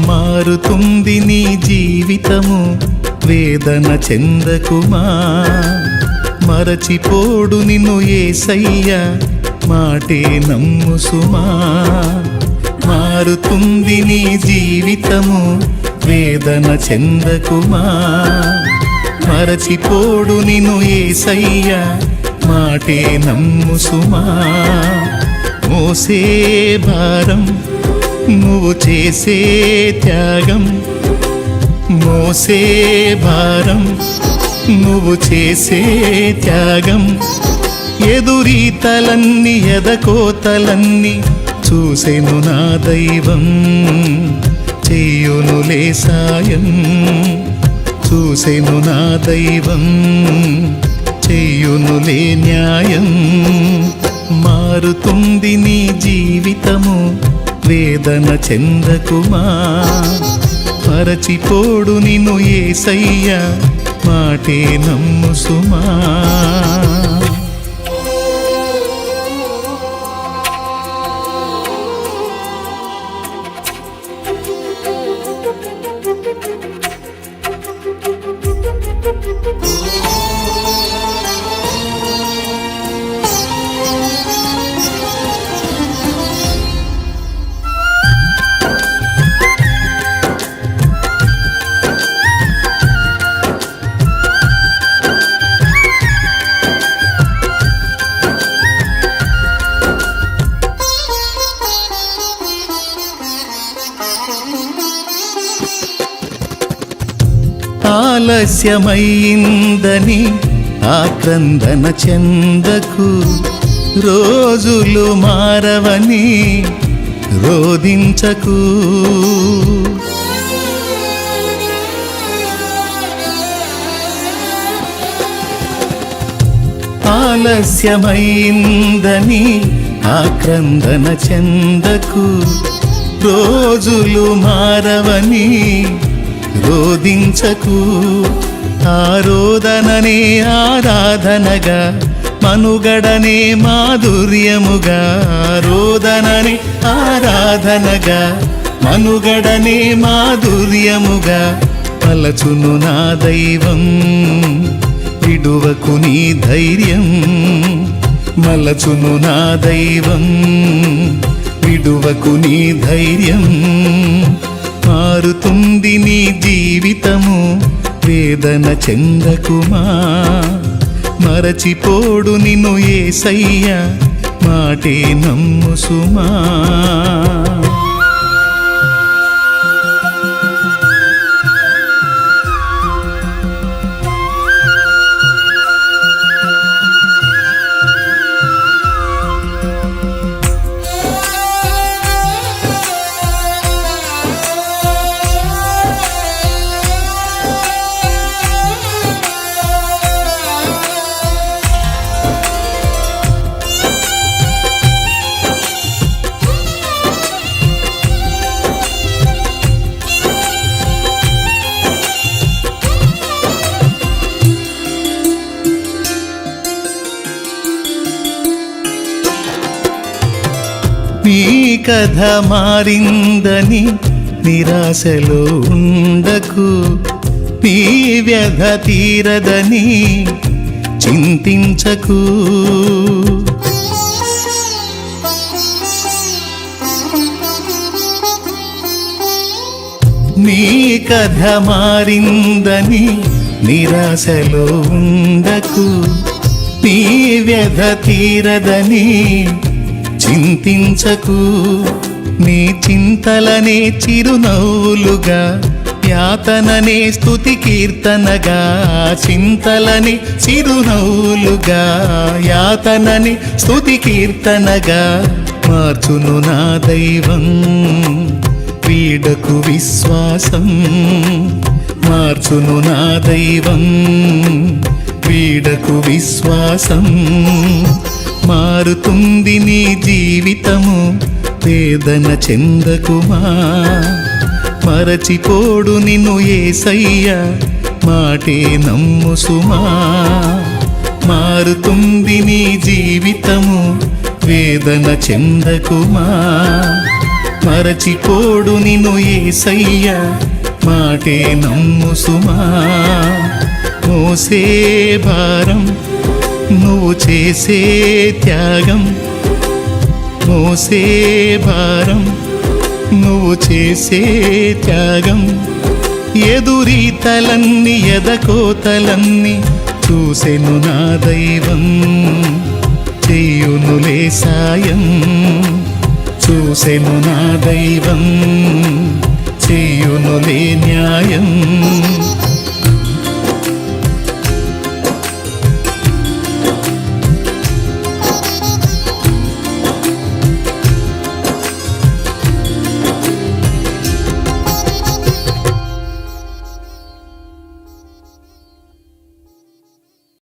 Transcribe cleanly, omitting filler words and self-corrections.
మారుతుంది నీ జీవితము, వేదన చెందకుమా. మరచిపోడు నిన్ను యేసయ్య, మాటే నమ్ము సుమా. మారుతుంది నీ జీవితము, వేదన చెందకుమా. మరచిపోడు నిన్ను యేసయ్య, మాటే నమ్ము సుమా. మోసే భారం నువ్వు చేసే త్యాగం, మోసే భారం నువ్వు చేసే త్యాగం. ఎదురీతలన్నీ ఎదకోతలన్నీ చూసెను నా దైవం, చెయ్యునులే సాయం. చూసెను నా దైవం, చెయ్యునులే న్యాయం. మారుతుంది నీ జీవితము, వేదన చెందకుమా. మరచిపోడు నిన్ను యేసయ్య, మాటే నమ్ము సుమా. ఆలస్యమైందని ఆక్రందన చెందకు, రోజులు మారవని రోదించకు. ఆలస్యమైందని ఆక్రందన చెందకు, రోజులు మారవని రోదించకు. ఆరోదననే ఆరాధనగా, మనుగడనే మాధుర్యముగా. ఆరోదననే ఆరాధనగా, మనుగడనే మాధుర్యముగా. పలచును నా దైవం, విడువకు నీ ధైర్యం. మలచును నా దైవం, విడువకు నీ ధైర్యం. మారుతుంది నీ జీవితము, వేదన చెందకుమా. మరచిపోడు నిన్ను యేసయ్య, మాటే నమ్ము సుమా. నీ కథ మారిందని నిరాశలో ఉండకు, నీ వ్యధ తీరదని చింతించకు. నీ కథ మారిందని నిరాశలో ఉండకు, నీ వ్యధ తీరదని చింతించకు నీ చింతలనే చిరునవ్వులుగా యాతననే స్తుతి కీర్తనగా చింతలని చిరునవ్వులుగా యాతనని స్తుతి కీర్తనగా మార్చును నా దైవం వీడకు విశ్వాసం మార్చును నా దైవం వీడకు విశ్వాసం మారుతుంది నీ జీవితము వేదన చెందకుమా మరచిపోడు నిన్ను యేసయ్య మాటే నమ్ము సుమా మారుతుంది నీ జీవితము వేదన చెందకుమా మరచిపోడు నిన్ను యేసయ్య మాటే నమ్ము సుమా మోసే భారం నువ్వు చేసే త్యాగం మోసే భారం నువ్వు చేసే త్యాగం ఎదురీతలన్నీ ఎదకోతలన్నీ చూసెను నా దైవం చెయ్యునులే సాయం చూసెను నా దైవం చెయ్యునులే న్యాయం